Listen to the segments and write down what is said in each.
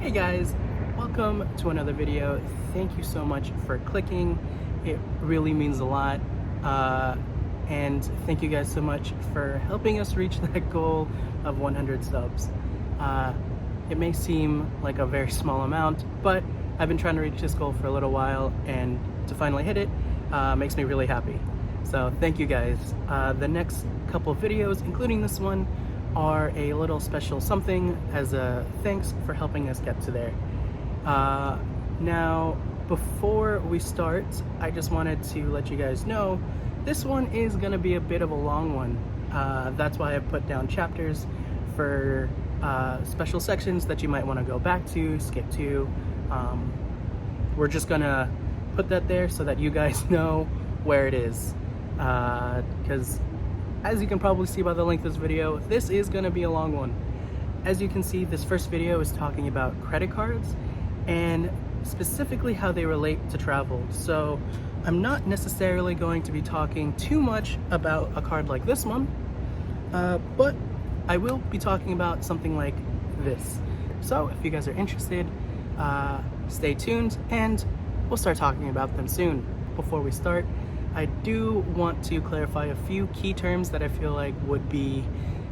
Hey guys, welcome to another video. Thank you so much for clicking. It really means a lot. And thank you guys so much for helping us reach that goal of 100 subs. It may seem like a very small amount, but I've been trying to reach this goal for a little while, and to finally hit it makes me really happy. So thank you guys. The next couple of videos, including this one, are a little special something as a thanks for helping us get to there. Now, before we start, I just wanted to let you guys know this one is gonna be a bit of a long one. That's why I put down chapters for special sections that you might want to go back to, skip to. We're just gonna put that there so that you guys know where it is, because as you can probably see by the length of this video, this is going to be a long one. As you can see, this first video is talking about credit cards and specifically how they relate to travel. So I'm not necessarily going to be talking too much about a card like this one, but I will be talking about something like this. So if you guys are interested, stay tuned and we'll start talking about them soon. Before we start, I do want to clarify a few key terms that I feel like would be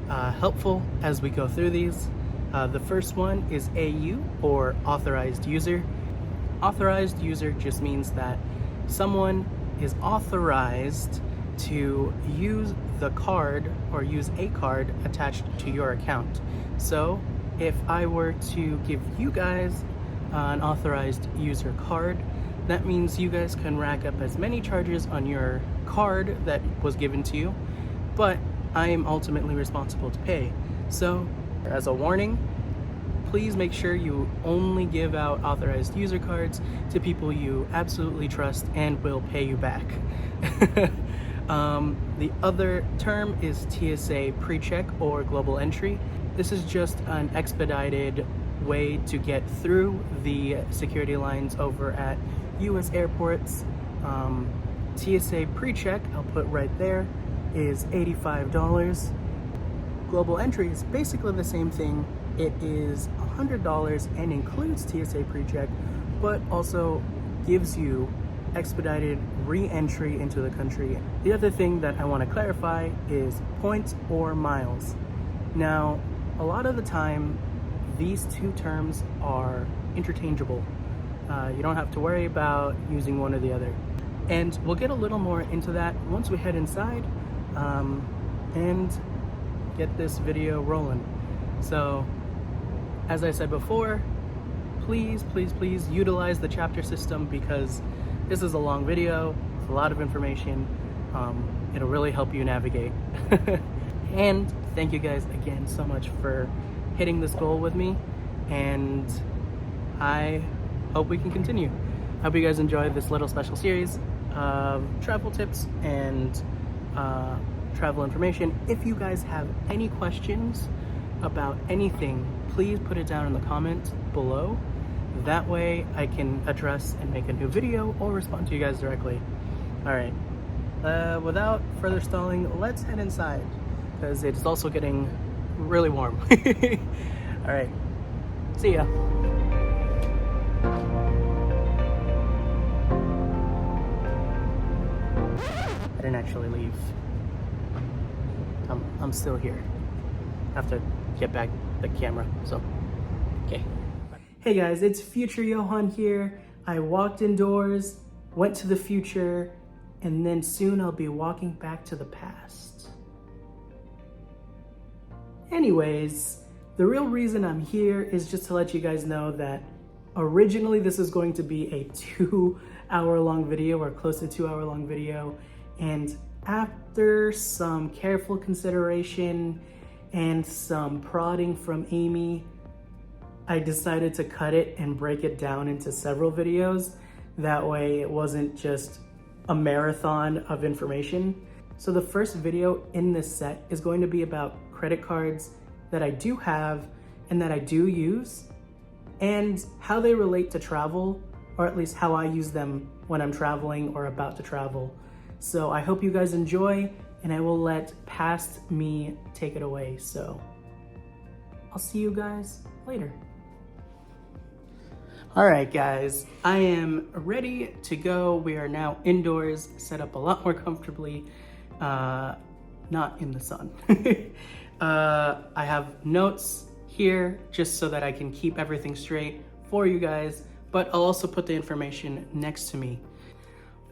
helpful as we go through these. The first one is AU, or authorized user. Authorized user just means that someone is authorized to use the card or use a card attached to your account. So if I were to give you guys an authorized user card, that means you guys can rack up as many charges on your card that was given to you, but I am ultimately responsible to pay. So as a warning, please make sure you only give out authorized user cards to people you absolutely trust and will pay you back. The other term is TSA pre-check or global entry. This is just an expedited way to get through the security lines over at US airports. TSA pre-check, I'll put right there, is $85. Global entry is basically the same thing. It is $100 and includes TSA pre-check, but also gives you expedited re-entry into the country. The other thing that I want to clarify is points or miles. Now, a lot of the time, these two terms are interchangeable. You don't have to worry about using one or the other. And we'll get a little more into that once we head inside and get this video rolling. So, as I said before, please utilize the chapter system, because this is a long video, a lot of information. It'll really help you navigate. And thank you guys again so much for hitting this goal with me, and I hope we can continue. I hope you guys enjoy this little special series of travel tips and travel information. If you guys have any questions about anything, please put it down in the comments below. That way I can address and make a new video or respond to you guys directly. All right, without further stalling, let's head inside, because it's also getting really warm. All right, see ya. I didn't actually leave. I'm still here. I have to get back the camera, so, okay. Hey guys, it's future Johan here. I walked indoors, went to the future, and then soon I'll be walking back to the past. Anyways, the real reason I'm here is just to let you guys know that originally this is going to be a 2-hour-long video, or close to 2-hour-long video, and after some careful consideration and some prodding from Amy, I decided to cut it and break it down into several videos. That way it wasn't just a marathon of information. So the first video in this set is going to be about credit cards that I do have and that I do use, and how they relate to travel, or at least how I use them when I'm traveling or about to travel. So I hope you guys enjoy, and I will let past me take it away. So I'll see you guys later. All right, guys, I am ready to go. We are now indoors, set up a lot more comfortably, not in the sun. I have notes here just so that I can keep everything straight for you guys, but I'll also put the information next to me.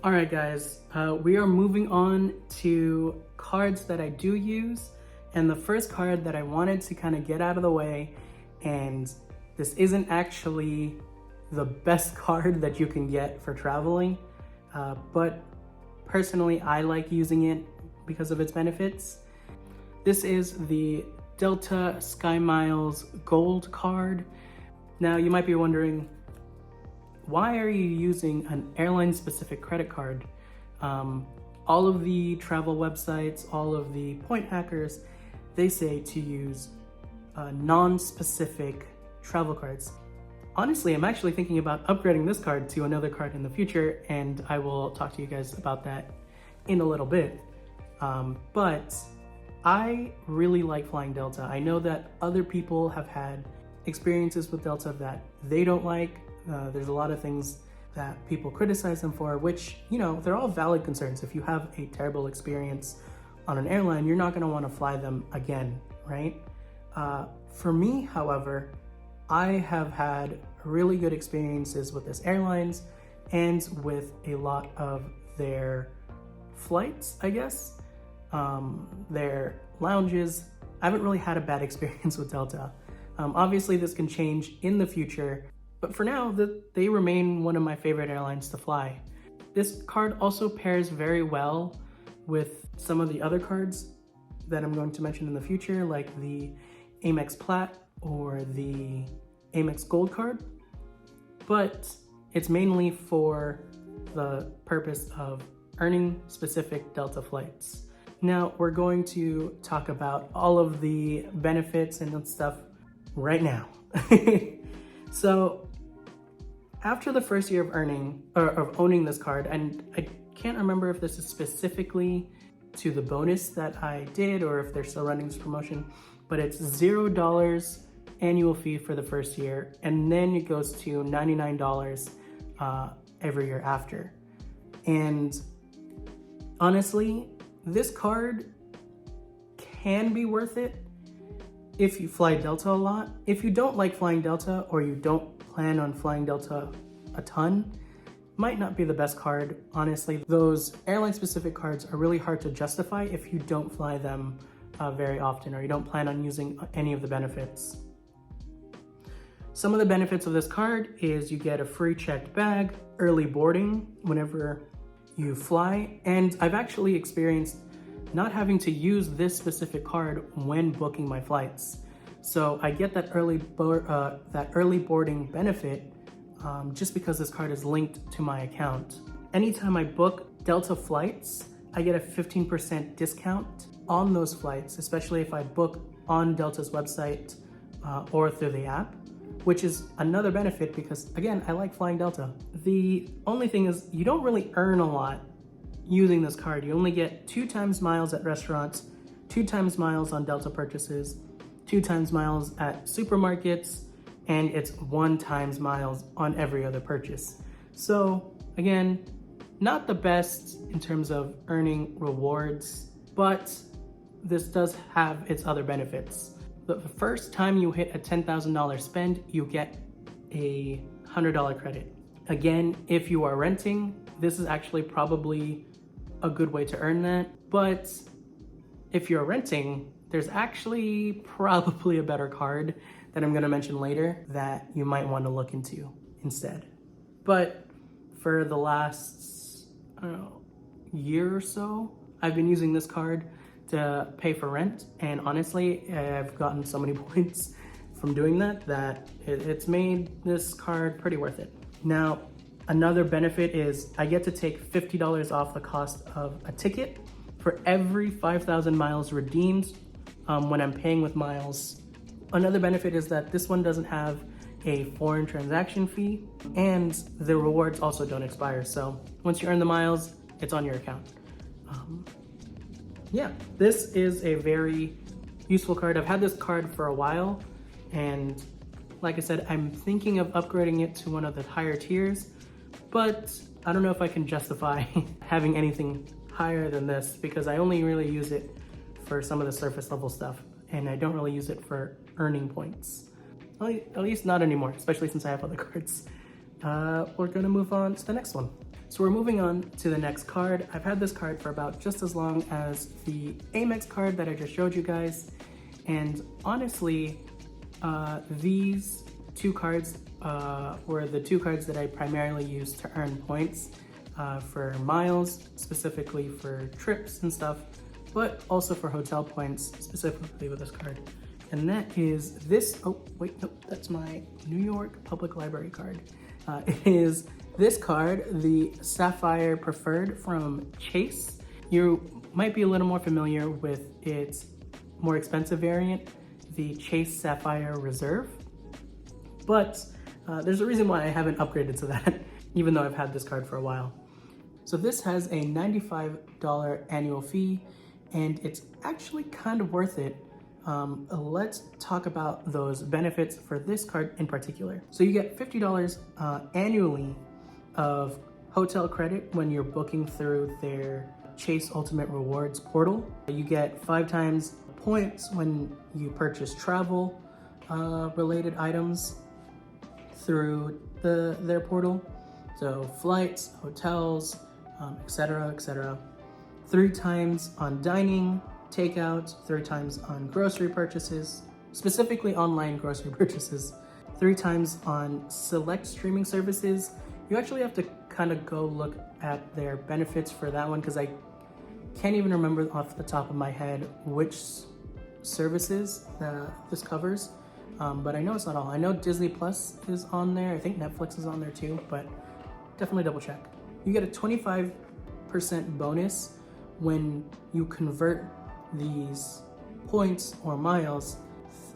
All right, guys, we are moving on to cards that I do use. And the first card that I wanted to kind of get out of the way, and this isn't actually the best card that you can get for traveling, but personally I like using it because of its benefits. This is the Delta Sky Miles Gold card. Now you might be wondering, why are you using an airline specific credit card? All of the travel websites, all of the point hackers, they say to use non-specific travel cards. Honestly, I'm actually thinking about upgrading this card to another card in the future, and I will talk to you guys about that in a little bit. But I really like flying Delta. I know that other people have had experiences with Delta that they don't like. There's a lot of things that people criticize them for, which, you know, they're all valid concerns. If you have a terrible experience on an airline, you're not gonna wanna fly them again, right? For me, however, I have had really good experiences with this airlines and with a lot of their flights, I guess. Their lounges. I haven't really had a bad experience with Delta. Obviously this can change in the future, but for now, they remain one of my favorite airlines to fly. This card also pairs very well with some of the other cards that I'm going to mention in the future, like the Amex Plat or the Amex Gold card, but it's mainly for the purpose of earning specific Delta flights. Now we're going to talk about all of the benefits and stuff right now. So after the first year of owning this card, and I can't remember if this is specifically to the bonus that I did or if they're still running this promotion, but it's $0 annual fee for the first year, and then it goes to $99 every year after. And honestly, this card can be worth it if you fly Delta a lot. If you don't like flying Delta, or you don't plan on flying Delta a ton, might not be the best card. Honestly, those airline specific cards are really hard to justify if you don't fly them very often, or you don't plan on using any of the benefits. Some of the benefits of this card is you get a free checked bag, early boarding whenever you fly, and I've actually experienced not having to use this specific card when booking my flights. So I get that early boarding benefit just because this card is linked to my account. Anytime I book Delta flights, I get a 15% discount on those flights, especially if I book on Delta's website or through the app, which is another benefit because, again, I like flying Delta. The only thing is you don't really earn a lot using this card. You only get 2 times miles at restaurants, 2 times miles on Delta purchases, 2 times miles at supermarkets, and it's 1 times miles on every other purchase. So again, not the best in terms of earning rewards, but this does have its other benefits. The first time you hit a $10,000 spend, you get a $100 credit. Again, if you are renting, this is actually probably a good way to earn that. But if you're renting, there's actually probably a better card that I'm gonna mention later that you might want to look into instead. But for the last, I don't know, year or so, I've been using this card to pay for rent, and honestly, I've gotten so many points from doing that it's made this card pretty worth it. Now, another benefit is I get to take $50 off the cost of a ticket for every 5,000 miles redeemed when I'm paying with miles. Another benefit is that this one doesn't have a foreign transaction fee, and the rewards also don't expire. So once you earn the miles, it's on your account. Yeah, this is a very useful card. I've had this card for a while, and Like I said, I'm thinking of upgrading it to one of the higher tiers, but I don't know if I can justify having anything higher than this because I only really use it for some of the surface level stuff, and I don't really use it for earning points. At least not anymore, especially since I have other cards. We're gonna move on to the next one. So we're moving on to the next card. I've had this card for about just as long as the Amex card that I just showed you guys. And honestly, these two cards were the two cards that I primarily used to earn points for miles, specifically for trips and stuff, but also for hotel points, specifically with this card. And that is this, oh wait, nope, that's my New York Public Library card. It is this card, the Sapphire Preferred from Chase. You might be a little more familiar with its more expensive variant, the Chase Sapphire Reserve. But there's a reason why I haven't upgraded to that, even though I've had this card for a while. So this has a $95 annual fee, and it's actually kind of worth it. Let's talk about those benefits for this card in particular. So you get $50 annually of hotel credit when you're booking through their Chase Ultimate Rewards portal. You get 5 times points when you purchase travel related items through their portal. So flights, hotels, etc., etc. 3 times on dining, takeout, 3 times on grocery purchases, specifically online grocery purchases, 3 times on select streaming services. You actually have to kind of go look at their benefits for that one because I can't even remember off the top of my head which services this covers, but I know it's not all. I know Disney Plus is on there. I think Netflix is on there too, but definitely double check. You get a 25% bonus when you convert these points or miles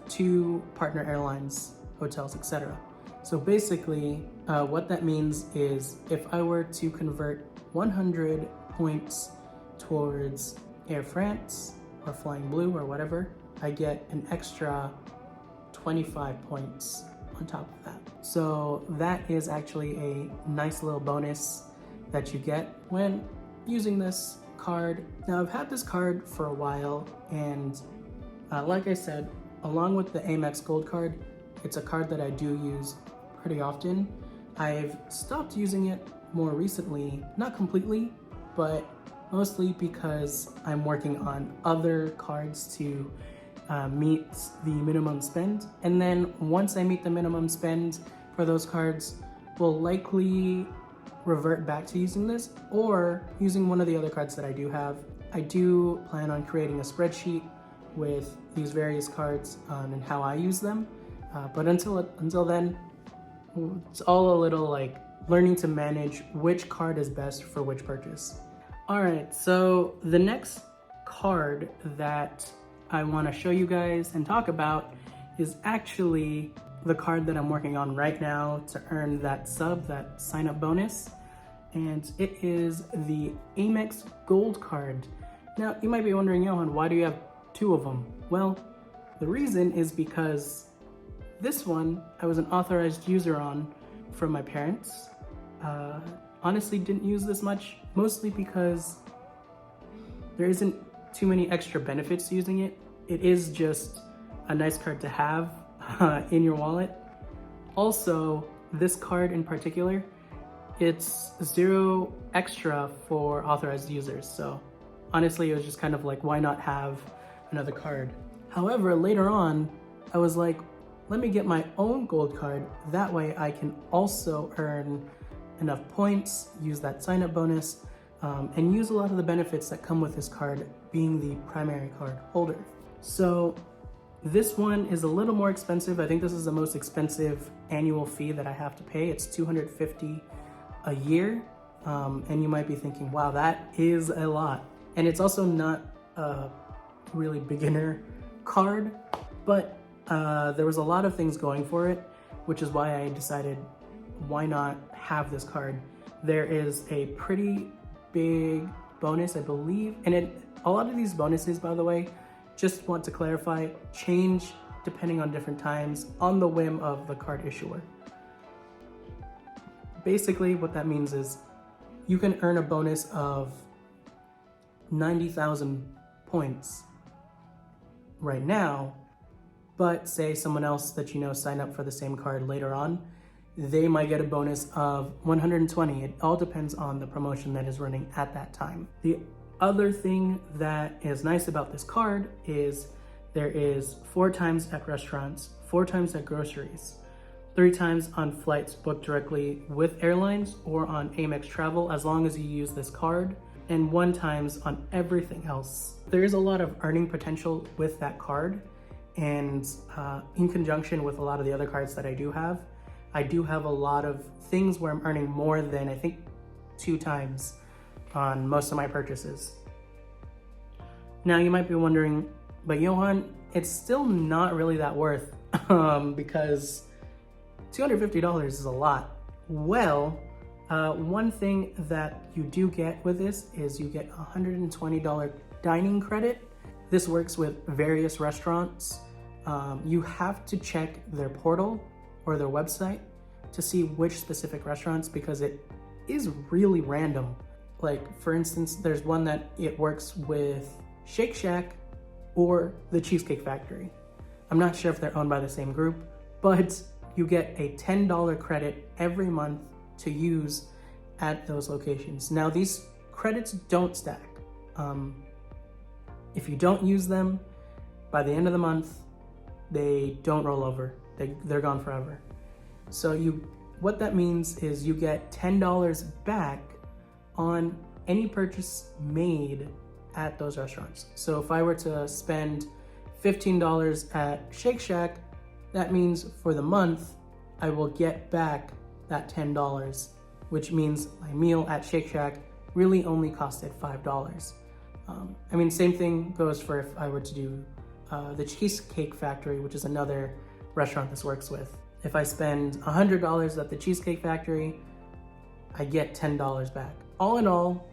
to partner airlines, hotels, etc. So basically, what that means is if I were to convert 100 points towards Air France or Flying Blue or whatever, I get an extra 25 points on top of that. So that is actually a nice little bonus that you get when using this card. Now I've had this card for a while, and like I said, along with the Amex Gold card, it's a card that I do use pretty often. I've stopped using it more recently, not completely, but mostly because I'm working on other cards to meet the minimum spend. And then once I meet the minimum spend for those cards, we'll likely revert back to using this or using one of the other cards that I do have. I do plan on creating a spreadsheet with these various cards and how I use them. But until then, it's all a little like learning to manage which card is best for which purchase. All right, so the next card that I want to show you guys and talk about is actually the card that I'm working on right now to earn that sign up bonus. And it is the Amex Gold card. Now, you might be wondering, Johan, why do you have 2 of them? Well, the reason is because this one I was an authorized user on from my parents. Honestly, didn't use this much, mostly because there isn't too many extra benefits to using it. It is just a nice card to have in your wallet. Also, this card in particular, it's 0 extra for authorized users. So honestly, it was just kind of like, why not have another card? However, later on, I was like, let me get my own gold card. That way I can also earn enough points, use that sign-up bonus, and use a lot of the benefits that come with this card being the primary card holder. So this one is a little more expensive. I think this is the most expensive annual fee that I have to pay. It's $250 a year. And you might be thinking, wow, that is a lot. And it's also not a really beginner card, but there was a lot of things going for it, which is why I decided, why not have this card? There is a pretty big bonus, I believe, and a lot of these bonuses, by the way, just want to clarify, change depending on different times on the whim of the card issuer. Basically, what that means is you can earn a bonus of 90,000 points right now, but say someone else that you know signed up for the same card later on, they might get a bonus of 120. It all depends on the promotion that is running at that time. The other thing that is nice about this card is there is 4 times at restaurants, 4 times at groceries, 3 times on flights booked directly with airlines or on Amex travel as long as you use this card, and 1 times on everything else. There is a lot of earning potential with that card, and in conjunction with a lot of the other cards that I do have a lot of things where I'm earning more than I think 2 times on most of my purchases. Now you might be wondering, but Johan, it's still not really that worth because $250 is a lot. Well, one thing that you do get with this is you get $120 dining credit. This works with various restaurants. You have to check their portal or their website to see which specific restaurants, because it is really random. Like, for instance, there's one that it works with Shake Shack or the Cheesecake Factory. I'm not sure if they're owned by the same group, but you get a $10 credit every month to use at those locations. Now, these credits don't stack. If you don't use them, by the end of the month, they don't roll over. They're gone forever. So what that means is you get $10 back on any purchase made at those restaurants. So if I were to spend $15 at Shake Shack, that means for the month, I will get back that $10, which means my meal at Shake Shack really only costed $5. I mean, same thing goes for if I were to do the Cheesecake Factory, which is another restaurant this works with. If I spend $100 at the Cheesecake Factory, I get $10 back. All in all,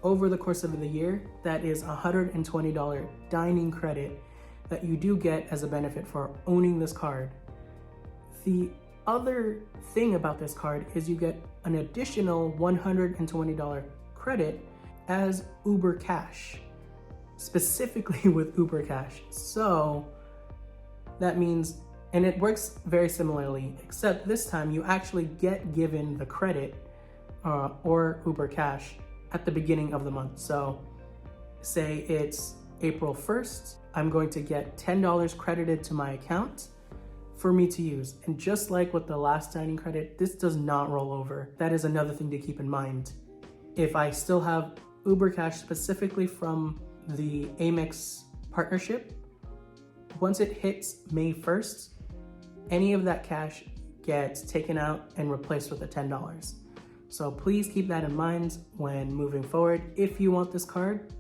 over the course of the year, that is $120 dining credit that you do get as a benefit for owning this card. The other thing about this card is you get an additional $120 credit as Uber Cash, specifically with Uber Cash. So that means, and it works very similarly, except this time you actually get given the credit or Uber Cash at the beginning of the month. So say it's April 1st, I'm going to get $10 credited to my account for me to use. And just like with the last dining credit, this does not roll over. That is another thing to keep in mind. If I still have Uber Cash specifically from the Amex partnership, once it hits May 1st, any of that cash gets taken out and replaced with a $10. So please keep that in mind when moving forward. If you want this card,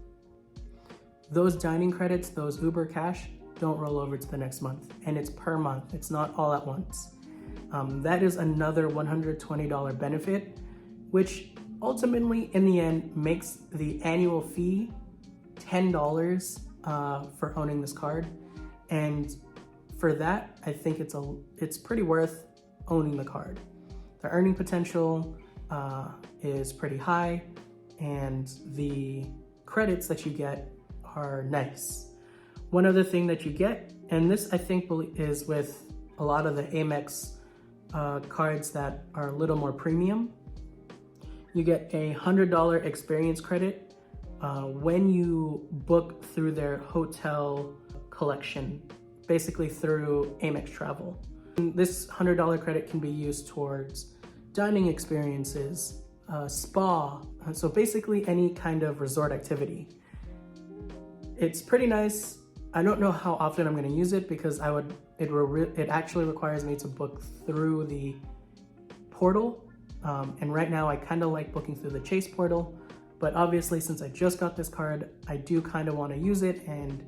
those dining credits, those Uber Cash, don't roll over to the next month, and it's per month. It's not all at once. That is another $120 benefit, which ultimately in the end makes the annual fee $10 for owning this card. And for that, I think it's pretty worth owning the card. The earning potential is pretty high, and the credits that you get are nice. One other thing that you get, and this I think is with a lot of the Amex cards that are a little more premium, you get a $100 experience credit when you book through their hotel collection, basically through Amex Travel. And this $100 credit can be used towards dining experiences, spa, so basically any kind of resort activity. It's pretty nice. I don't know how often I'm going to use it because it actually requires me to book through the portal. And right now I kind of like booking through the Chase portal, but obviously since I just got this card, I do kind of want to use it and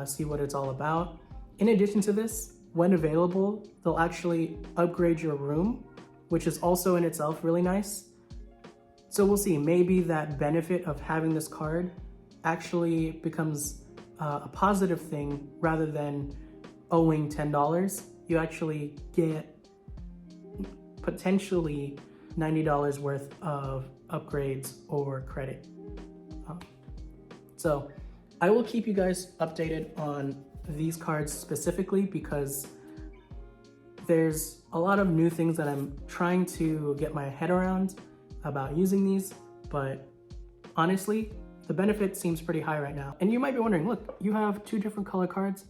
see what it's all about. In addition to this, when available, they'll actually upgrade your room, which is also in itself really nice. So we'll see, maybe that benefit of having this card actually becomes a positive thing rather than owing $10, you actually get potentially $90 worth of upgrades or credit. So I will keep you guys updated on these cards specifically because there's a lot of new things that I'm trying to get my head around about using these, but honestly, the benefit seems pretty high right now. And you might be wondering, look, you have two different color cards.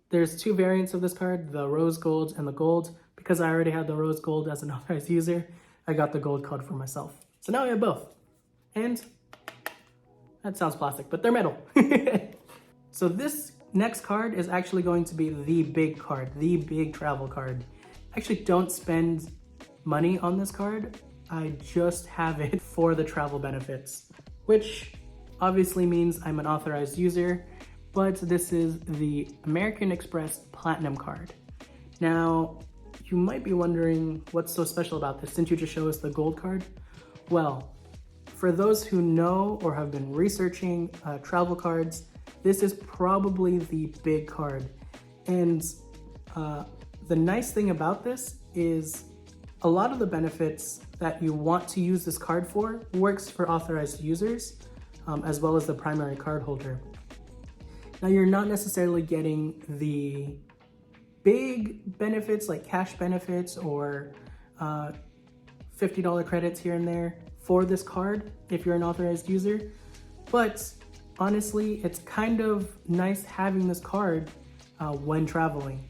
There's two variants of this card, the rose gold and the gold. Because I already had the rose gold as an authorized user, I got the gold card for myself. So now I have both. And that sounds plastic, but they're metal. So this next card is actually going to be the big card, the big travel card. I actually don't spend money on this card. I just have it for the travel benefits, which obviously means I'm an authorized user, but this is the American Express Platinum card. Now, you might be wondering what's so special about this. Didn't you just show us the gold card? Well, for those who know or have been researching travel cards, this is probably the big card. And the nice thing about this is a lot of the benefits that you want to use this card for works for authorized users, as well as the primary card holder. Now, you're not necessarily getting the big benefits like cash benefits or $50 credits here and there for this card if you're an authorized user, but honestly, it's kind of nice having this card when traveling.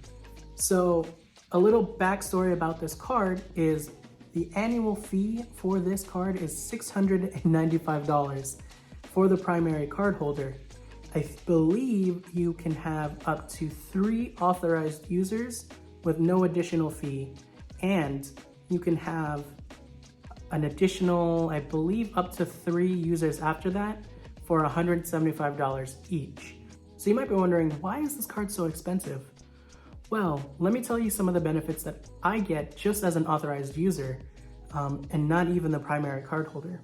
So a little backstory about this card is the annual fee for this card is $695 for the primary card holder. I believe you can have up to 3 authorized users with no additional fee, and you can have an additional, I believe, up to 3 users after that for $175 each. So you might be wondering, why is this card so expensive? Well, let me tell you some of the benefits that I get just as an authorized user, and not even the primary card holder.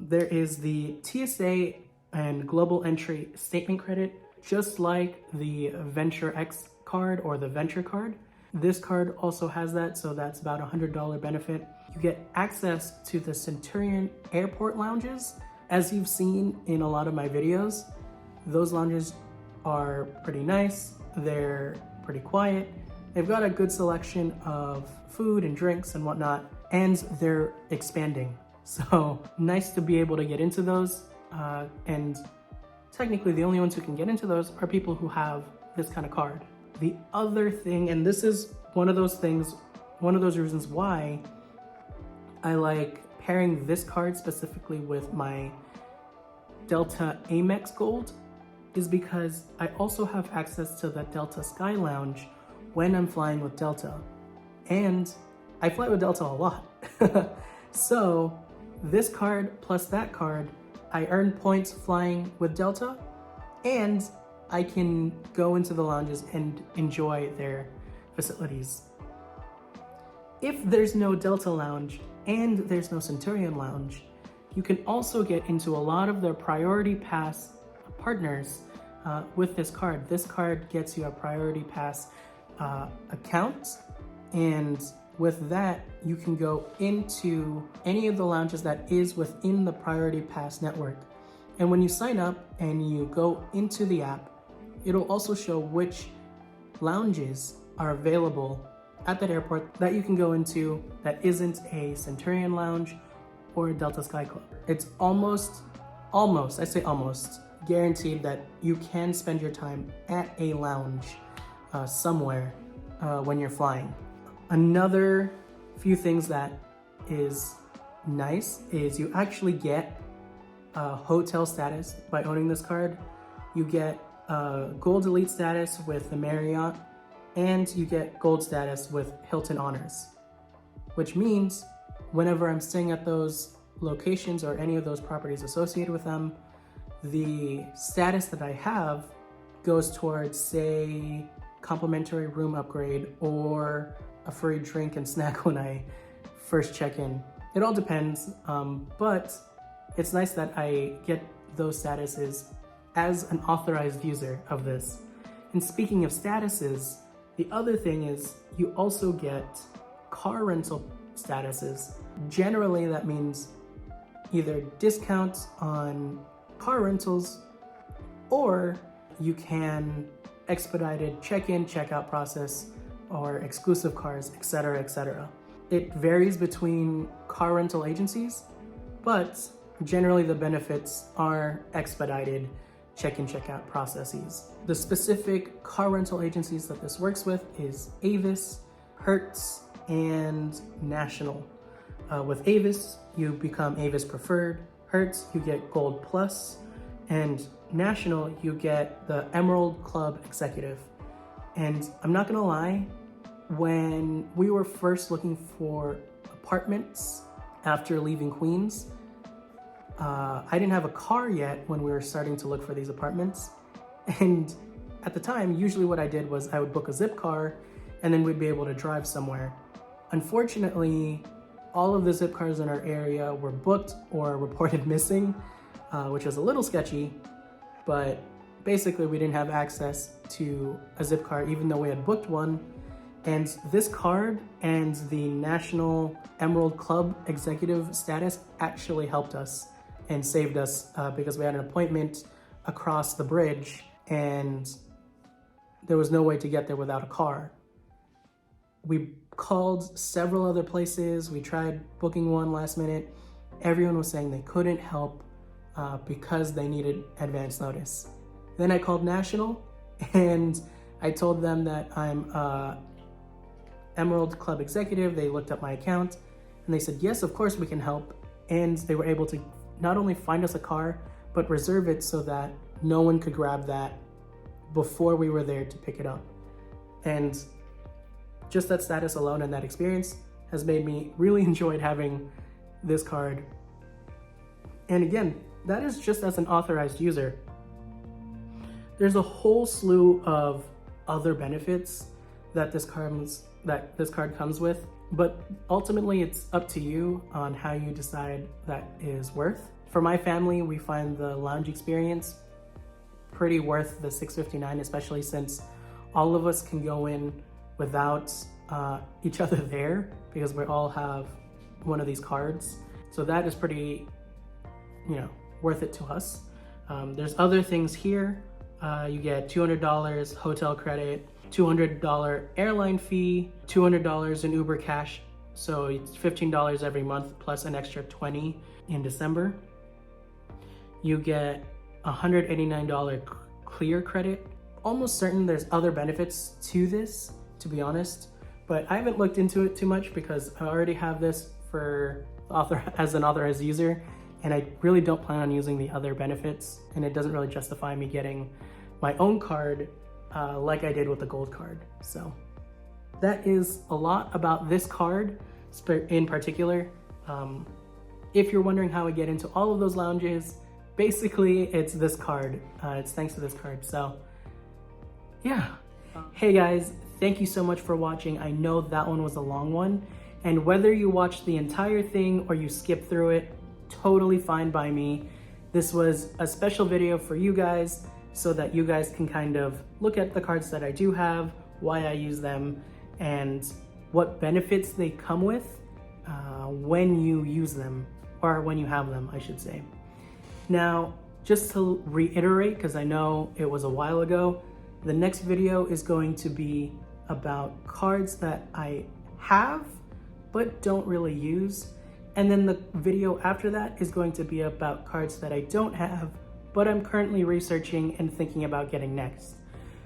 There is the TSA and global entry statement credit, just like the Venture X card or the Venture card. This card also has that, so that's about a $100 benefit. You get access to the Centurion airport lounges. As you've seen in a lot of my videos, those lounges are pretty nice. They're pretty quiet. They've got a good selection of food and drinks and whatnot, and they're expanding. So nice to be able to get into those. And technically the only ones who can get into those are people who have this kind of card. The other thing, and this is one of those things, one of those reasons why I like pairing this card specifically with my Delta Amex Gold, is because I also have access to the Delta Sky Lounge when I'm flying with Delta. And I fly with Delta a lot. So this card plus that card, I earn points flying with Delta, and I can go into the lounges and enjoy their facilities. If there's no Delta Lounge and there's no Centurion Lounge, you can also get into a lot of their Priority Pass partners with this card. This card gets you a Priority Pass account, and with that, you can go into any of the lounges that is within the Priority Pass network. And when you sign up and you go into the app, it'll also show which lounges are available at that airport that you can go into that isn't a Centurion Lounge or a Delta Sky Club. It's almost, I say almost, guaranteed that you can spend your time at a lounge somewhere when you're flying. Another few things that is nice is you actually get hotel status by owning this card. You get Gold Elite status with the Marriott, and you get Gold status with Hilton Honors, which means whenever I'm staying at those locations or any of those properties associated with them, the status that I have goes towards, say, complimentary room upgrade or a free drink and snack when I first check in. It all depends, but it's nice that I get those statuses as an authorized user of this. And speaking of statuses, the other thing is you also get car rental statuses. Generally, that means either discounts on car rentals, or you can expedited check-in, check-out process, or exclusive cars, etc., etc. It varies between car rental agencies, but generally the benefits are expedited check-in, check-out processes. The specific car rental agencies that this works with is Avis, Hertz, and National. With Avis, you become Avis Preferred. Hertz, you get Gold Plus, and National, you get the Emerald Club Executive. And I'm not gonna lie, when we were first looking for apartments after leaving Queens, I didn't have a car yet when we were starting to look for these apartments. And at the time, usually what I did was I would book a zip car and then we'd be able to drive somewhere. Unfortunately, all of the zip cars in our area were booked or reported missing, which was a little sketchy, but basically we didn't have access to a zip car even though we had booked one. And this card and the National Emerald Club Executive status actually helped us and saved us because we had an appointment across the bridge and there was no way to get there without a car. We called several other places. We tried booking one last minute. Everyone was saying they couldn't help because they needed advance notice. Then I called National and I told them that I'm Emerald Club Executive. They looked up my account and they said, yes, of course we can help. And they were able to not only find us a car, but reserve it so that no one could grab that before we were there to pick it up. And just that status alone and that experience has made me really enjoy having this card. And again, that is just as an authorized user. There's a whole slew of other benefits that this card comes with, but ultimately it's up to you on how you decide that is worth. For my family, we find the lounge experience pretty worth the $659, especially since all of us can go in without each other there because we all have one of these cards. So that is pretty, worth it to us. There's other things here. You get $200 hotel credit, $200 airline fee, $200 in Uber cash. So it's $15 every month plus an extra $20 in December. You get $189 clear credit. Almost certain there's other benefits to this, to be honest, but I haven't looked into it too much because I already have this for as an authorized user, and I really don't plan on using the other benefits, and it doesn't really justify me getting my own card like I did with the gold card. So that is a lot about this card in particular. If you're wondering how I get into all of those lounges, basically it's this card. It's thanks to this card. So yeah. Hey guys, thank you so much for watching. I know that one was a long one, and whether you watched the entire thing or you skip through it, totally fine by me. This was a special video for you guys so that you guys can kind of look at the cards that I do have, why I use them, and what benefits they come with when you use them, or when you have them, I should say. Now, just to reiterate, because I know it was a while ago, the next video is going to be about cards that I have but don't really use. And then the video after that is going to be about cards that I don't have but I'm currently researching and thinking about getting next.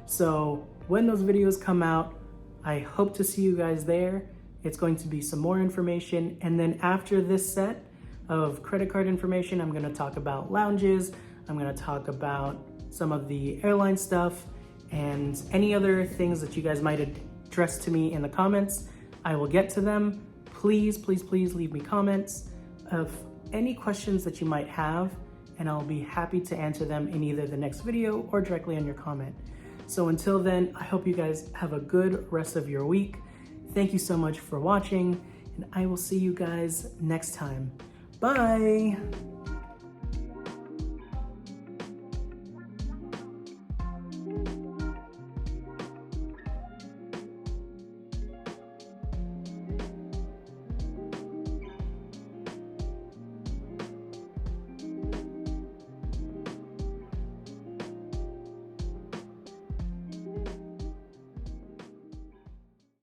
So when those videos come out, I hope to see you guys there. It's going to be some more information. And then after this set of credit card information, I'm gonna talk about lounges, I'm gonna talk about some of the airline stuff, and any other things that you guys might address to me in the comments. I will get to them. Please, please, please leave me comments of any questions that you might have, and I'll be happy to answer them in either the next video or directly on your comment. So until then, I hope you guys have a good rest of your week. Thank you so much for watching, and I will see you guys next time. Bye.